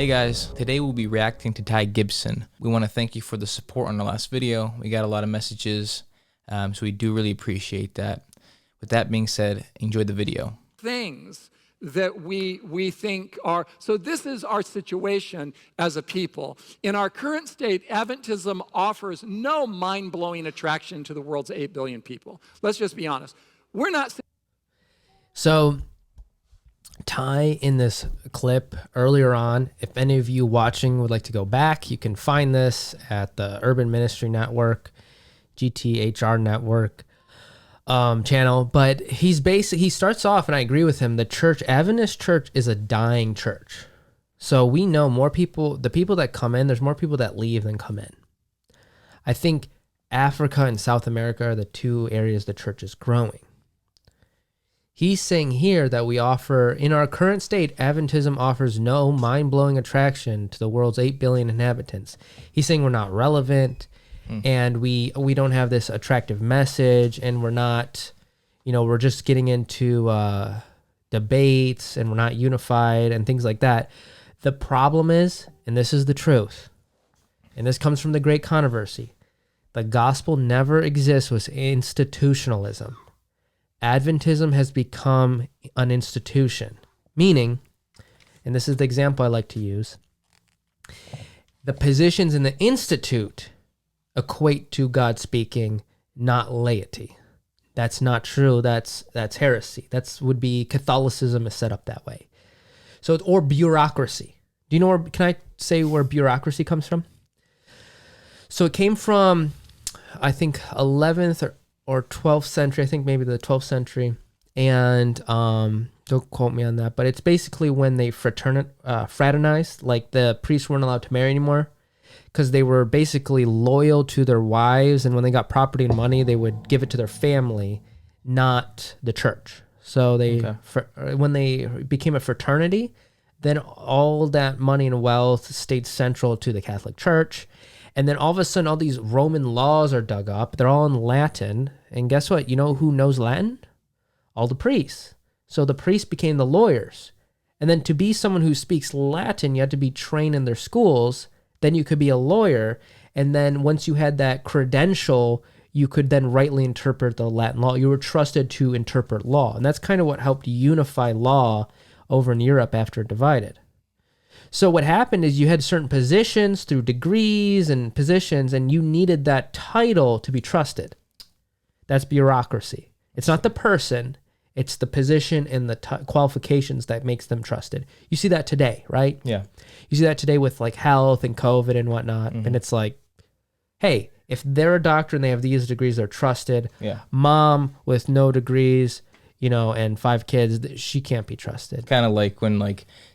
Hey guys, today we'll be reacting to Gibson. We want to thank you for the support on the last video. We got a lot of messages, so we do really appreciate that. With that being said, enjoy the video. Things that we think are, so this is our situation as a people. In our current state, Adventism offers no mind-blowing attraction to the world's 8 billion people. Let's just be honest. We're not. So, Ty, in this clip earlier on, if any of you watching would like to go back, you can find this at the Urban Ministry Network, GTHR Network channel. But he starts off, and I agree with him, the church, Adventist Church, is a dying church. So we know more people, the people that come in, there's more people that leave than come in. I think Africa and South America are the two areas the church is growing. He's saying here that we offer, in our current state, Adventism offers no mind-blowing attraction to the world's 8 billion inhabitants. He's saying we're not relevant, and we don't have this attractive message, and we're not, we're just getting into debates, and we're not unified, and things like that. The problem is, and this is the truth, and this comes from the great controversy, the gospel never exists with institutionalism. Adventism has become an institution, meaning, and this is the example I like to use, the positions in the institute equate to God speaking, not laity. That's not true. That's heresy. Would be Catholicism is set up that way. So, or bureaucracy. Do you know can I say where bureaucracy comes from? So it came from, I think, 11th or 12th century, I think maybe the 12th century, and don't quote me on that, but it's basically when they fraternized, like the priests weren't allowed to marry anymore because they were basically loyal to their wives, and when they got property and money, they would give it to their family, not the church. So when they became a fraternity, then all that money and wealth stayed central to the Catholic Church. And then all of a sudden, all these Roman laws are dug up. They're all in Latin. And guess what? You know who knows Latin? All the priests. So the priests became the lawyers. And then to be someone who speaks Latin, you had to be trained in their schools. Then you could be a lawyer. And then once you had that credential, you could then rightly interpret the Latin law. You were trusted to interpret law. And that's kind of what helped unify law over in Europe after it divided. So what happened is you had certain positions through degrees and positions, and you needed that title to be trusted. That's bureaucracy. It's not the person, it's the position and the qualifications that makes them trusted. You see that today, right? Yeah. You see that today with like health and COVID and whatnot. And it's like, hey, if they're a doctor and they have these degrees, they're trusted. Yeah. Mom with no degrees, and 5 kids, she can't be trusted. Kind of like when,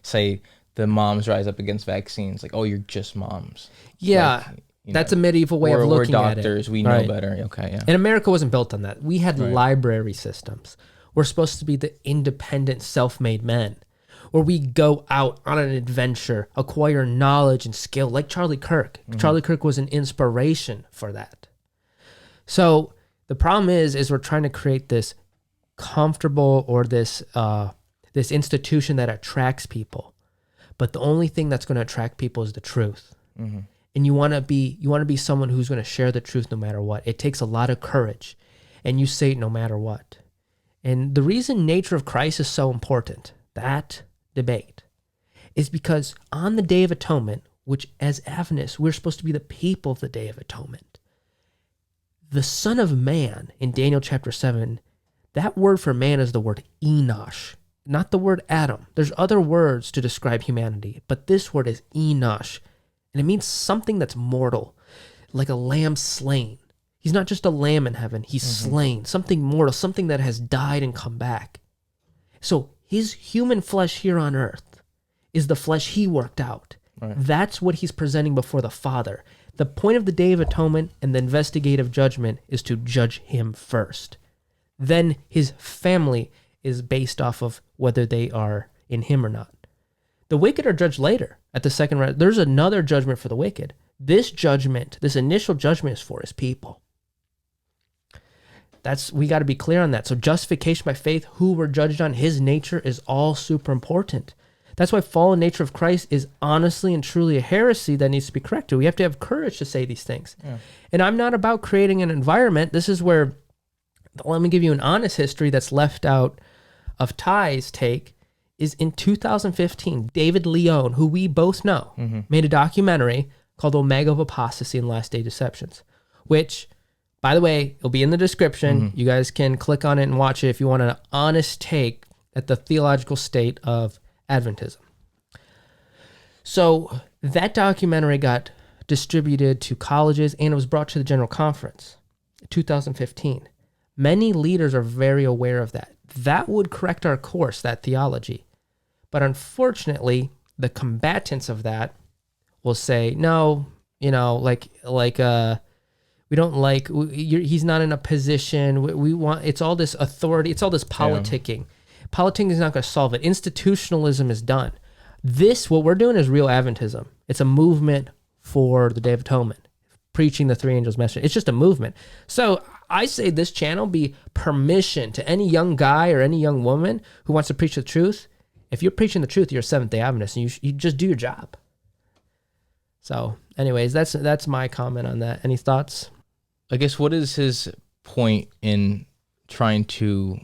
say, the moms rise up against vaccines, like, oh, you're just moms. Yeah, that's a medieval way of looking at it. We're doctors, we know better. Okay, yeah. And America wasn't built on that. We had library systems. We're supposed to be the independent, self-made men, where we go out on an adventure, acquire knowledge and skill, like Charlie Kirk. Charlie Kirk was an inspiration for that. So the problem is we're trying to create this comfortable or this institution that attracts people. But the only thing that's going to attract people is the truth. And you want to be someone who's going to share the truth no matter what. It takes a lot of courage, and you say it no matter what. And the reason nature of Christ is so important, that debate, is because on the Day of Atonement, which as Adventists, we're supposed to be the people of the Day of Atonement, the Son of Man in Daniel chapter 7, that word for man is the word Enosh. Not the word Adam. There's other words to describe humanity, but this word is Enosh, and it means something that's mortal, like a lamb slain. He's not just a lamb in heaven, he's slain, something mortal, something that has died and come back. So his human flesh here on earth is the flesh he worked out. Right. That's what he's presenting before the Father. The point of the Day of Atonement and the investigative judgment is to judge him first. Then his family is based off of whether they are in him or not. The wicked are judged later at the second round. There's another judgment for the wicked. This judgment, this initial judgment is for his people. We got to be clear on that. So justification by faith, who we're judged on, his nature is all super important. That's why fallen nature of Christ is honestly and truly a heresy that needs to be corrected. We have to have courage to say these things. Yeah. And I'm not about creating an environment. This is where, let me give you an honest history that's left out of Ty's take, is in 2015, David Leone, who we both know, made a documentary called Omega of Apostasy and Last Day Deceptions, which, by the way, it'll be in the description. You guys can click on it and watch it if you want an honest take at the theological state of Adventism. So that documentary got distributed to colleges and it was brought to the General Conference in 2015. Many leaders are very aware of that. That would correct our course, that theology. But unfortunately, the combatants of that will say, no, we don't like, he's not in a position, we want, it's all this authority, it's all this politicking. Yeah. Politicking is not going to solve it. Institutionalism is done. What we're doing is real Adventism. It's a movement for the Day of Atonement, preaching the three angels' message. It's just a movement. So I say this channel be permission to any young guy or any young woman who wants to preach the truth. If you're preaching the truth, you're a Seventh-day Adventist, and you just do your job. So anyways, that's my comment on that. Any thoughts? I guess, what is his point in trying to,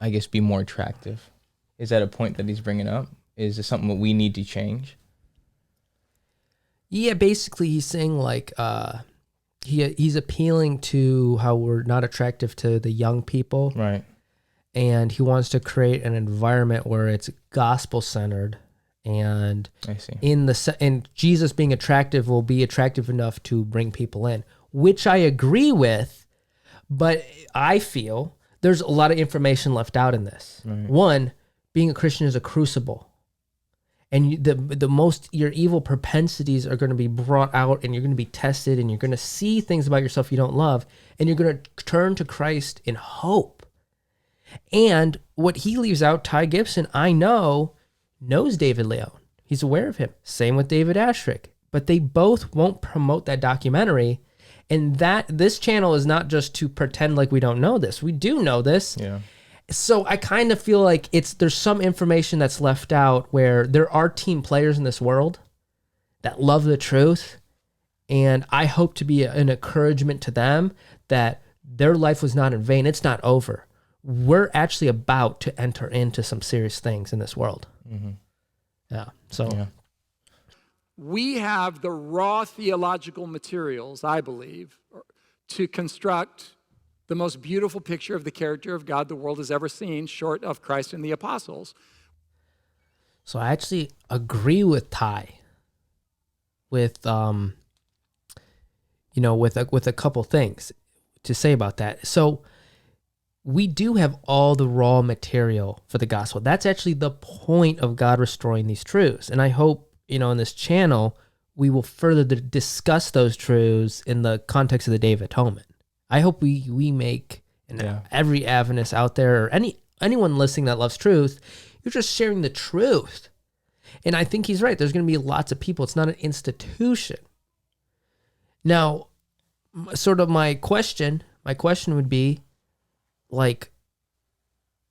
I guess, be more attractive? Is that a point that he's bringing up? Is it something that we need to change? Yeah, basically he's saying like he's appealing to how we're not attractive to the young people. Right. And he wants to create an environment where it's gospel-centered, and I see. And Jesus being attractive will be attractive enough to bring people in, which I agree with, but I feel there's a lot of information left out in this. Right. One, being a Christian is a crucible. And your evil propensities are going to be brought out, and you're going to be tested, and you're going to see things about yourself you don't love, and you're going to turn to Christ in hope. And what he leaves out, Ty Gibson, I know, knows David Leone. He's aware of him. Same with David Ashrick. But they both won't promote that documentary. And this channel is not just to pretend like we don't know this. We do know this. Yeah. So I kind of feel like there's some information that's left out where there are team players in this world that love the truth. And I hope to be an encouragement to them that their life was not in vain. It's not over. We're actually about to enter into some serious things in this world. Mm-hmm. Yeah. So we have the raw theological materials, I believe, to construct the most beautiful picture of the character of God the world has ever seen, short of Christ and the apostles. So I actually agree with Ty with a couple things to say about that. So we do have all the raw material for the gospel. That's actually the point of God restoring these truths. And I hope, in this channel, we will further discuss those truths in the context of the Day of Atonement. I hope we make every Adventist out there, or anyone listening that loves truth, you're just sharing the truth. And I think he's right. There's going to be lots of people. It's not an institution. Now, sort of my question would be, like,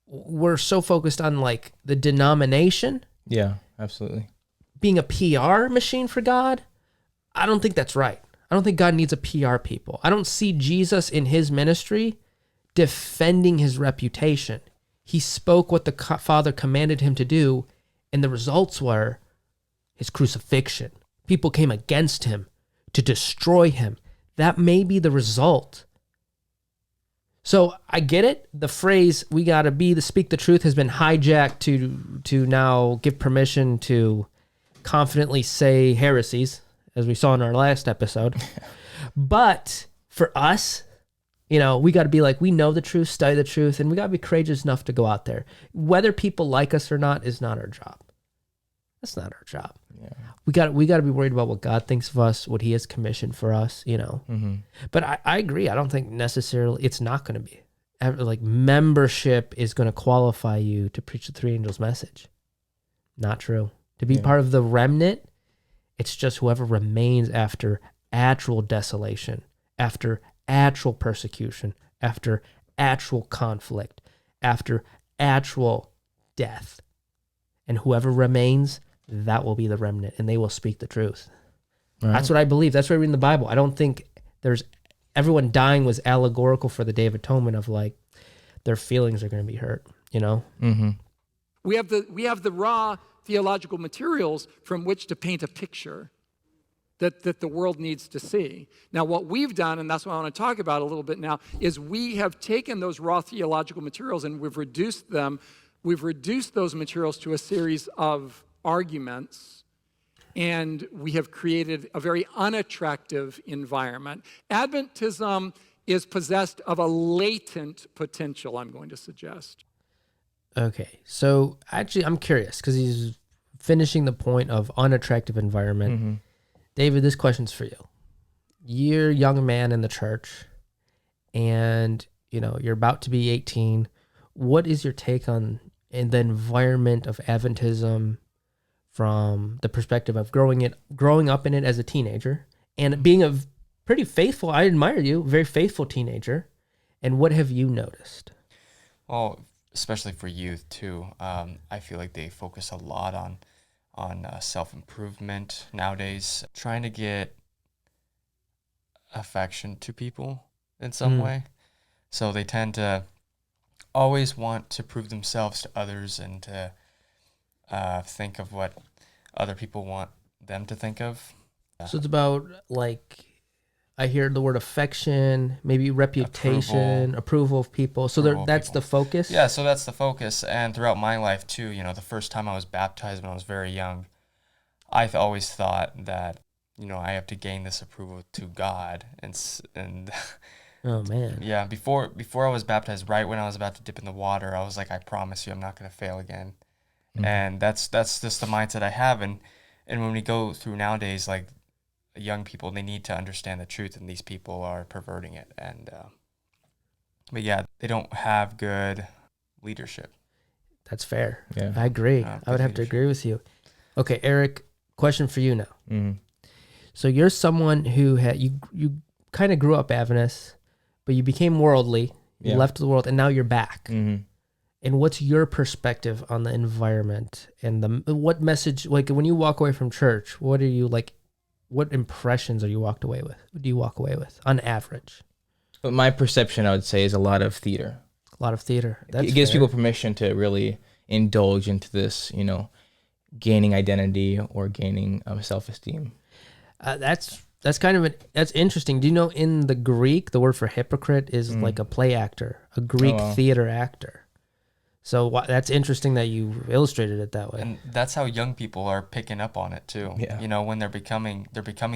we're so focused on like the denomination. Yeah, absolutely. Being a PR machine for God. I don't think that's right. I don't think God needs a PR people. I don't see Jesus in his ministry defending his reputation. He spoke what the Father commanded him to do, and the results were his crucifixion. People came against him to destroy him. That may be the result. So I get it. The phrase "we gotta speak the truth" has been hijacked to now give permission to confidently say heresies, as we saw in our last episode. But for us, we got to be like, we know the truth, study the truth, and we got to be courageous enough to go out there. Whether people like us or not is not our job. That's not our job. Yeah. We got to be worried about what God thinks of us, what he has commissioned for us, Mm-hmm. But I agree. I don't think necessarily it's not going to be. Like, membership is going to qualify you to preach the three angels' message. Not true. To be part of the remnant, it's just whoever remains after actual desolation, after actual persecution, after actual conflict, after actual death. and whoever remains, that will be the remnant, and they will speak the truth. Right. That's what I believe. That's what I read in the Bible. I don't think everyone dying was allegorical for the Day of Atonement of like their feelings are going to be hurt, you know? Mm-hmm. We have the raw theological materials from which to paint a picture that the world needs to see. Now, what we've done, and that's what I want to talk about a little bit now, is we have taken those raw theological materials and we've reduced those materials to a series of arguments, and we have created a very unattractive environment. Adventism is possessed of a latent potential, I'm going to suggest. Okay, so actually I'm curious because he's finishing the point of unattractive environment. Mm-hmm. David, this question's for you. You're a young man in the church, and you're about to be 18. What is your take on the environment of Adventism from the perspective of growing up in it as a teenager and being a pretty faithful, I admire you, very faithful teenager, and what have you noticed? Well, especially for youth too, I feel like they focus a lot on self-improvement nowadays, trying to get affection to people in some way. So they tend to always want to prove themselves to others and to think of what other people want them to think of. So it's about, like, I hear the word affection, maybe reputation, approval of people. So that's the focus? Yeah, so that's the focus. And throughout my life too, the first time I was baptized when I was very young, I've always thought that, I have to gain this approval to God. And oh, man. Yeah, before I was baptized, right when I was about to dip in the water, I was like, I promise you I'm not going to fail again. Mm-hmm. And that's just the mindset I have. And when we go through nowadays, like, young people, they need to understand the truth, and these people are perverting it. And but yeah, they don't have good leadership. That's fair. Yeah, I agree. I would have to agree with you. Okay, Eric, question for you now. Mm-hmm. So you're someone who you kind of grew up Adventist, but you became worldly. You left the world, and now you're back. Mm-hmm. And what's your perspective on the environment and what message? Like when you walk away from church, what are you like? What impressions do you walk away with on average? But my perception, I would say, is a lot of theater. A lot of theater. It gives people permission to really indulge into this, gaining identity or gaining self-esteem. That's kind of that's interesting. Do you know in the Greek, the word for hypocrite is like a play actor, a Greek theater actor. So that's interesting that you illustrated it that way. And that's how young people are picking up on it too. Yeah. When they're becoming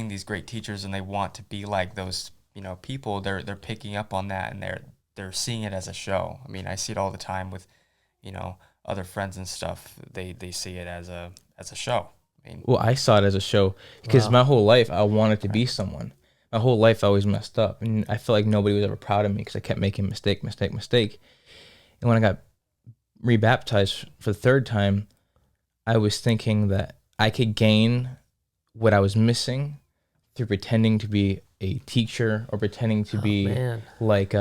these great teachers and they want to be like those, people, they're picking up on that, and they're seeing it as a show. I mean, I see it all the time with, other friends and stuff. They see it as a show. Well, I saw it as a show because my whole life I wanted to be someone. My whole life I always messed up, and I felt like nobody was ever proud of me because I kept making mistake. And when I got rebaptized for the third time, I was thinking that I could gain what I was missing through pretending to be a teacher or pretending to be like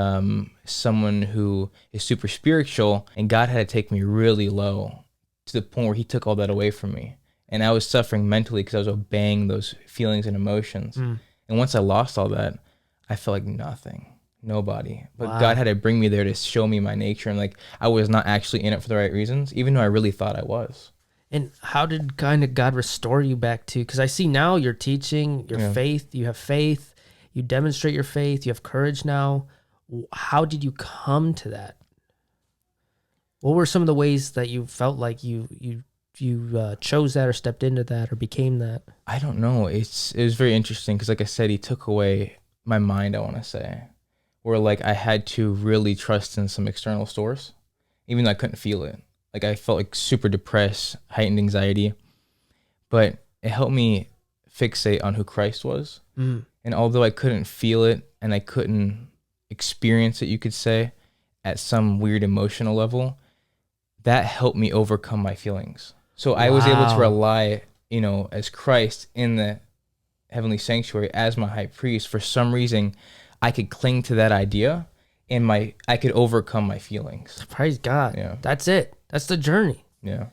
someone who is super spiritual, and God had to take me really low to the point where he took all that away from me, and I was suffering mentally because I was obeying those feelings and emotions. And once I lost all that, I felt like nobody. But God had to bring me there to show me my nature, and like I was not actually in it for the right reasons, even though I really thought I was. And how did kind of God restore you back to? Because I see now you're teaching your faith. You have faith. You demonstrate your faith. You have courage now. How did you come to that? What were some of the ways that you felt like you chose that or stepped into that or became that? I don't know. It was very interesting because, like I said, he took away my mind, I want to say, where like I had to really trust in some external source, even though I couldn't feel it. Like I felt like super depressed, heightened anxiety, but it helped me fixate on who Christ was. And although I couldn't feel it and I couldn't experience it, you could say, at some weird emotional level, that helped me overcome my feelings. So I was able to rely, as Christ in the heavenly sanctuary as my high priest. For some reason, I could cling to that idea and I could overcome my feelings. Praise God. Yeah. That's it. That's the journey. Yeah.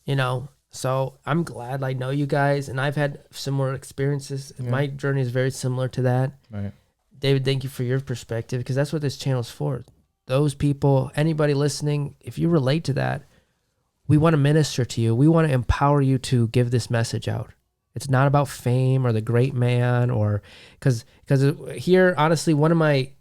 you know. So I'm glad I know you guys, and I've had similar experiences. Yeah. My journey is very similar to that. Right. David, thank you for your perspective, because that's what this channel is for. Those people, anybody listening, if you relate to that, we want to minister to you. We want to empower you to give this message out. It's not about fame or the great man, or because here, honestly, one of my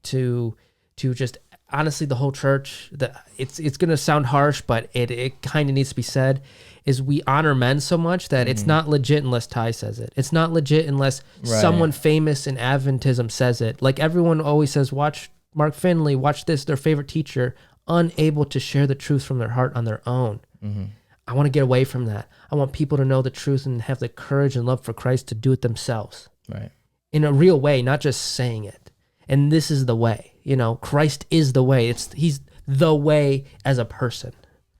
to just honestly the whole church, it's gonna sound harsh, but it kind of needs to be said, is we honor men so much that it's not legit unless Ty says it. It's not legit unless someone famous in Adventism says it. Like everyone always says, watch Mark Finley, watch this, their favorite teacher, unable to share the truth from their heart on their own. I want to get away from that. I want people to know the truth and have the courage and love for Christ to do it themselves. Right. In a real way, not just saying it. And this is the way. You know, Christ is the way. He's the way as a person.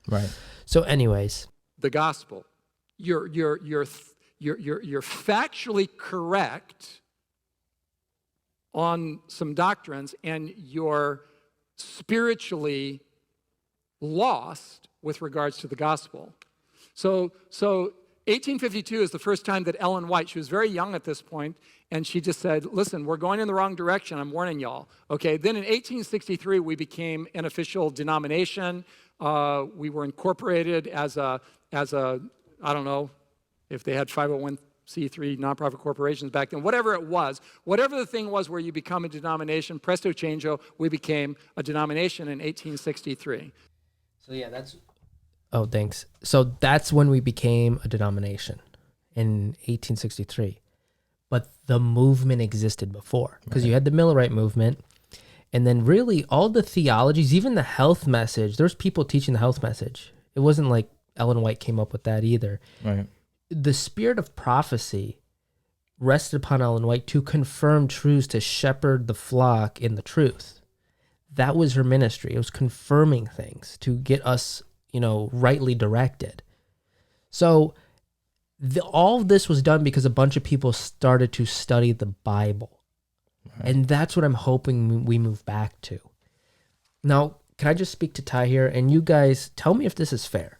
Right. So anyways, the gospel. You're factually correct on some doctrines, and you're spiritually lost with regards to the gospel. So 1852 is the first time that Ellen White, she was very young at this point, and she just said, listen, we're going in the wrong direction. I'm warning y'all. Okay, then in 1863, we became an official denomination. We were incorporated as a, I don't know if they had 501c3 nonprofit corporations back then, whatever it was, whatever the thing was where you become a denomination, presto changeo, we became a denomination in 1863. so yeah, oh, thanks. So that's when we became a denomination in 1863. But the movement existed before, because you had the Millerite movement, and then really all the theologies, even the health message, there's people teaching the health message. It wasn't like Ellen White came up with that either. Right. The spirit of prophecy rested upon Ellen White to confirm truths, to shepherd the flock in the truth. That was her ministry. It was confirming things to get us, rightly directed. So all of this was done because a bunch of people started to study the Bible. Right. And that's what I'm hoping we move back to. Now, can I just speak to Ty here? And you guys tell me if this is fair.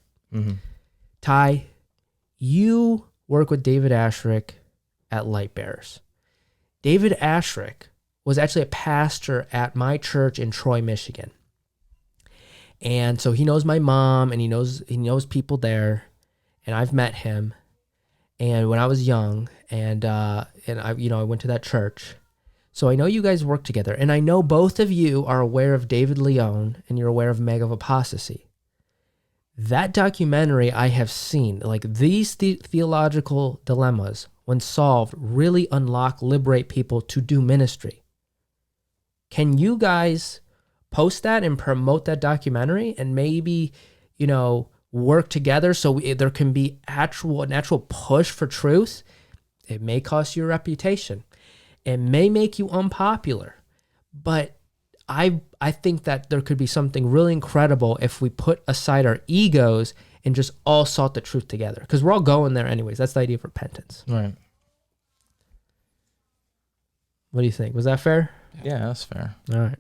Ty, you work with David Ashrick at Light Bearers. David Ashrick was actually a pastor at my church in Troy, Michigan. And so he knows my mom, and he knows people there, and I've met him. And when I was young, and I went to that church. So I know you guys work together, and I know both of you are aware of David Leone, and you're aware of Meg of Apostasy. That documentary I have seen, like these theological dilemmas, when solved, really unlock, liberate people to do ministry. Can you guys post that and promote that documentary, and maybe, work together so there can be an actual push for truth? It may cost you a reputation. It may make you unpopular, but I think that there could be something really incredible if we put aside our egos and just all sought the truth together, because we're all going there anyways. That's the idea of repentance. Right. What do you think? Was that fair? Yeah, that's fair. All right.